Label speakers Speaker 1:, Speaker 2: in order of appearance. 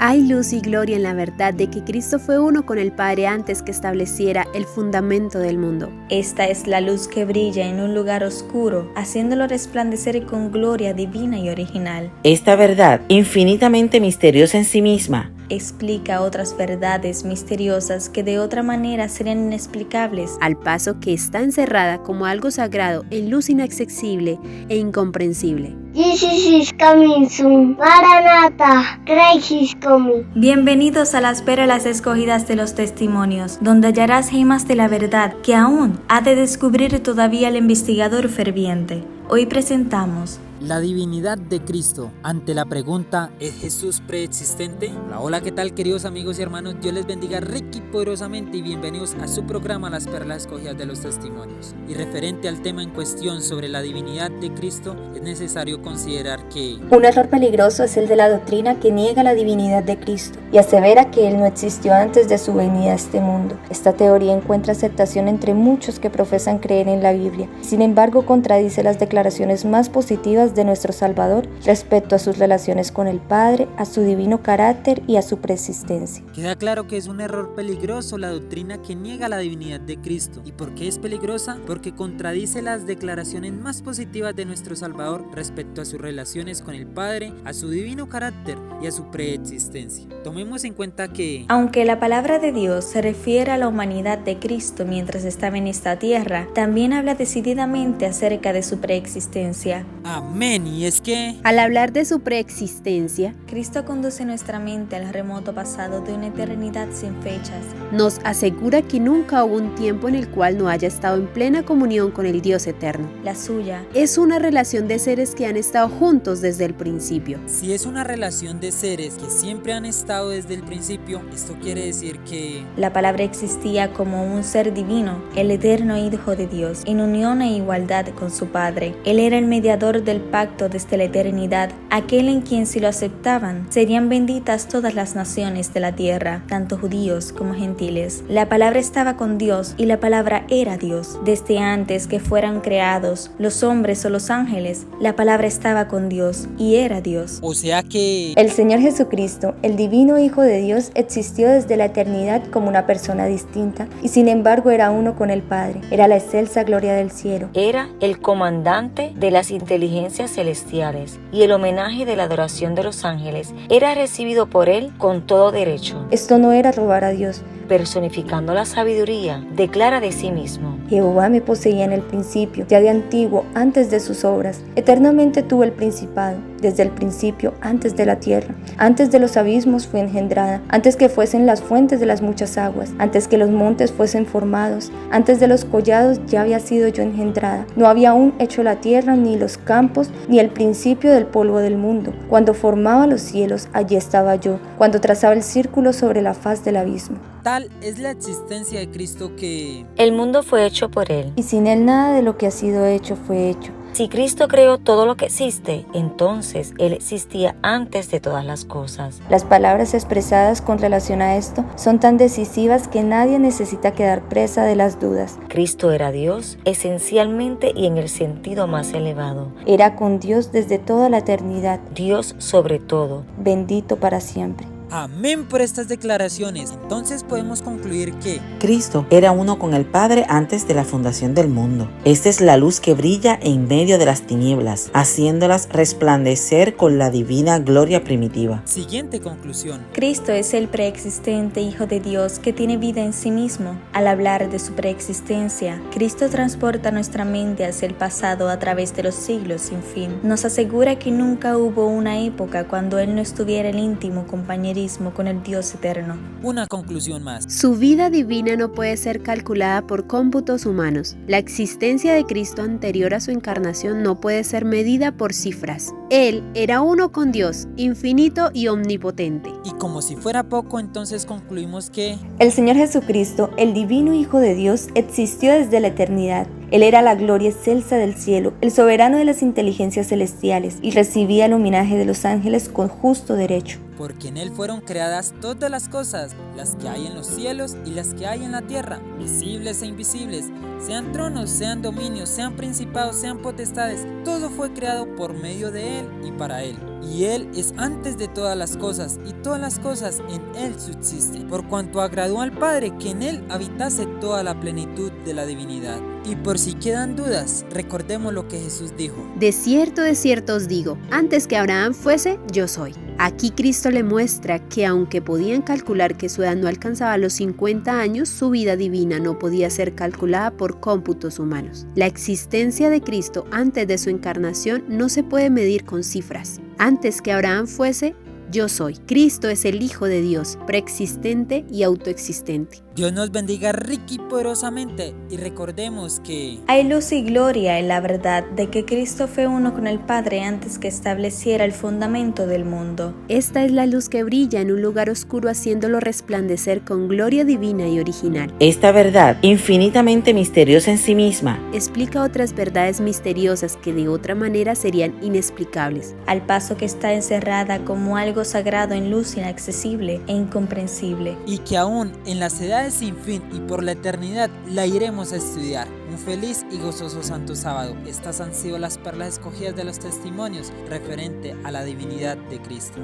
Speaker 1: Hay luz y gloria en la verdad de que Cristo fue uno con el Padre antes que estableciera el fundamento del mundo.
Speaker 2: Esta es la luz que brilla en un lugar oscuro, haciéndolo resplandecer con gloria divina y original.
Speaker 3: Esta verdad, infinitamente misteriosa en sí misma,
Speaker 2: explica otras verdades misteriosas que de otra manera serían inexplicables,
Speaker 1: al paso que está encerrada como algo sagrado en luz inaccesible e incomprensible.
Speaker 4: Jesus is coming soon. Maranatha, Christ is coming.
Speaker 2: Bienvenidos a las pérolas escogidas de los testimonios, donde hallarás gemas de la verdad que aún ha de descubrir todavía el investigador ferviente. Hoy presentamos
Speaker 5: la divinidad de Cristo. Ante la pregunta, ¿es Jesús preexistente? Hola, ¿qué tal, queridos amigos y hermanos? Dios les bendiga rica y poderosamente y bienvenidos a su programa Las Perlas Escogidas de los Testimonios. Y referente al tema en cuestión sobre la divinidad de Cristo, es necesario considerar que
Speaker 6: un error peligroso es el de la doctrina que niega la divinidad de Cristo y asevera que Él no existió antes de su venida a este mundo. Esta teoría encuentra aceptación entre muchos que profesan creer en la Biblia. Sin embargo, contradice las declaraciones más positivas de nuestro Salvador respecto a sus relaciones con el Padre, a su divino carácter y a su preexistencia.
Speaker 5: Queda claro que es un error peligroso la doctrina que niega la divinidad de Cristo. ¿Y por qué es peligrosa? Porque contradice las declaraciones más positivas de nuestro Salvador respecto a sus relaciones con el Padre, a su divino carácter y a su preexistencia. Tomemos en cuenta que,
Speaker 2: aunque la palabra de Dios se refiere a la humanidad de Cristo mientras estaba en esta tierra, también habla decididamente acerca de su preexistencia.
Speaker 5: Amén. Y es que,
Speaker 1: al hablar de su preexistencia,
Speaker 2: Cristo conduce nuestra mente al remoto pasado de una eternidad sin fechas.
Speaker 1: Nos asegura que nunca hubo un tiempo en el cual no haya estado en plena comunión con el Dios eterno.
Speaker 2: La suya
Speaker 1: es una relación de seres que han estado juntos desde el principio.
Speaker 5: Si es una relación de seres que siempre han estado desde el principio, esto quiere decir que
Speaker 2: la palabra existía como un ser divino, el eterno Hijo de Dios, en unión e igualdad con su Padre. Él era el mediador del pacto desde la eternidad, aquel en quien si lo aceptaban, serían benditas todas las naciones de la tierra, tanto judíos como gentiles. La palabra estaba con Dios y la palabra era Dios. Desde antes que fueran creados los hombres o los ángeles, la palabra estaba con Dios y era Dios.
Speaker 5: O sea que
Speaker 6: el Señor Jesucristo, el divino Hijo de Dios, existió desde la eternidad como una persona distinta y sin embargo era uno con el Padre. Era la excelsa gloria del cielo.
Speaker 7: Era el comandante de las inteligencias celestiales y el homenaje de la adoración de los ángeles era recibido por él con todo derecho.
Speaker 6: Esto no era robar a Dios.
Speaker 7: Personificando la sabiduría, declara de sí mismo:
Speaker 6: Jehová me poseía en el principio, ya de antiguo, antes de sus obras. Eternamente tuvo el principado, desde el principio, antes de la tierra. Antes de los abismos fue engendrada, antes que fuesen las fuentes de las muchas aguas, antes que los montes fuesen formados, antes de los collados ya había sido yo engendrada. No había aún hecho la tierra, ni los campos, ni el principio del polvo del mundo. Cuando formaba los cielos, allí estaba yo, cuando trazaba el círculo sobre la faz del abismo.
Speaker 5: tal es la existencia de Cristo que
Speaker 7: el mundo fue hecho por él.
Speaker 6: Y sin él nada de lo que ha sido hecho fue hecho.
Speaker 7: Si Cristo creó todo lo que existe, entonces Él existía antes de todas las cosas.
Speaker 6: Las palabras expresadas con relación a esto son tan decisivas que nadie necesita quedar presa de las dudas.
Speaker 7: Cristo era Dios, esencialmente y en el sentido más elevado.
Speaker 6: Era con Dios desde toda la eternidad.
Speaker 7: Dios sobre todo.
Speaker 6: Bendito para siempre.
Speaker 5: Amén por estas declaraciones. Entonces podemos concluir que
Speaker 3: Cristo era uno con el Padre antes de la fundación del mundo. Esta es la luz que brilla en medio de las tinieblas, haciéndolas resplandecer con la divina gloria primitiva.
Speaker 5: Siguiente conclusión.
Speaker 2: Cristo es el preexistente Hijo de Dios que tiene vida en sí mismo. Al hablar de su preexistencia, Cristo transporta nuestra mente hacia el pasado a través de los siglos sin fin. Nos asegura que nunca hubo una época cuando Él no estuviera en íntimo compañerismo con el Dios eterno.
Speaker 5: Una conclusión más.
Speaker 1: Su vida divina no puede ser calculada por cómputos humanos. La existencia de Cristo anterior a su encarnación no puede ser medida por cifras. Él era uno con Dios, infinito y omnipotente.
Speaker 5: Y como si fuera poco, entonces concluimos que
Speaker 6: el Señor Jesucristo, el divino Hijo de Dios, existió desde la eternidad. Él era la gloria excelsa del cielo, el soberano de las inteligencias celestiales, y recibía el homenaje de los ángeles con justo derecho.
Speaker 5: porque en Él fueron creadas todas las cosas, las que hay en los cielos y las que hay en la tierra, visibles e invisibles, sean tronos, sean dominios, sean principados, sean potestades, todo fue creado por medio de Él y para Él. Y Él es antes de todas las cosas, y todas las cosas en Él subsisten, por cuanto agradó al Padre que en Él habitase toda la plenitud de la divinidad. Y por si quedan dudas, recordemos lo que Jesús dijo:
Speaker 1: de cierto os digo, antes que Abraham fuese, yo soy. Aquí Cristo le muestra que aunque podían calcular que su edad no alcanzaba los 50 años, su vida divina no podía ser calculada por cómputos humanos. La existencia de Cristo antes de su encarnación no se puede medir con cifras. Antes que Abraham fuese, yo soy. Cristo es el Hijo de Dios, preexistente y autoexistente.
Speaker 5: Dios nos bendiga rica y poderosamente, y recordemos que
Speaker 2: hay luz y gloria en la verdad de que Cristo fue uno con el Padre antes que estableciera el fundamento del mundo.
Speaker 1: Esta es la luz que brilla en un lugar oscuro haciéndolo resplandecer con gloria divina y original.
Speaker 3: Esta verdad, infinitamente misteriosa en sí misma,
Speaker 1: explica otras verdades misteriosas que de otra manera serían inexplicables,
Speaker 2: al paso que está encerrada como algo sagrado en luz inaccesible e incomprensible.
Speaker 5: y que aún en las edades sin fin y por la eternidad la iremos a estudiar. Un feliz y gozoso Santo Sábado. Estas han sido las perlas escogidas de los testimonios referente a la divinidad de Cristo.